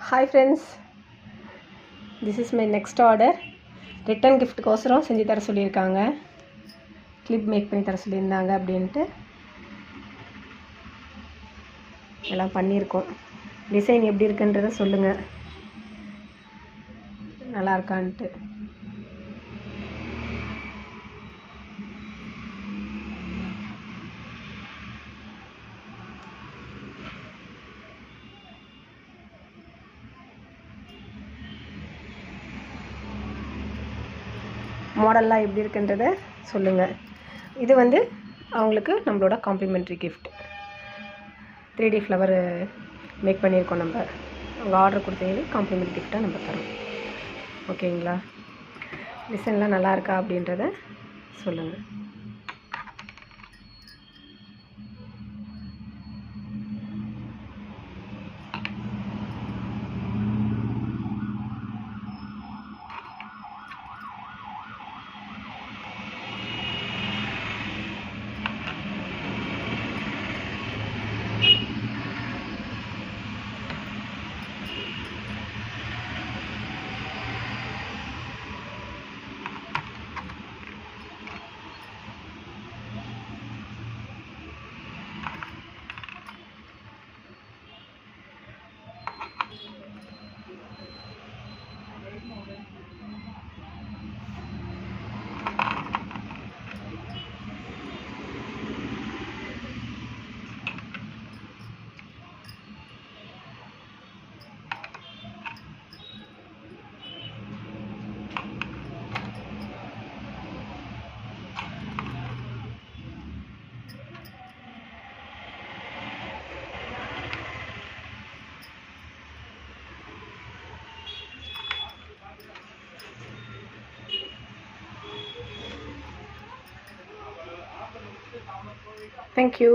Hi friends, this is my next order. Return gift கோசரம் செஞ்சு தர சொல்லியிருக்காங்க. கிளிப் மேக் பண்ணி தர சொல்லியிருந்தாங்க அப்படின்ட்டு எல்லாம் பண்ணியிருக்கோம். டிசைன் எப்படி இருக்குன்றதை சொல்லுங்கள், நல்லா இருக்கான்ட்டு. மாடல்லாம் எப்படி இருக்குன்றதை சொல்லுங்கள். இது அவங்களுக்கு நம்மளோட complimentary gift. 3D flower make பண்ணியிருக்கோம். நம்ம அவங்க ஆர்டர் கொடுத்தீங்கன்னா காம்ப்ளிமெண்ட்ரி கிஃப்டாக நம்ம தரோம். ஓகேங்களா? டிசைன்லாம் நல்லா இருக்கா அப்படின்றத சொல்லுங்கள். Thank you.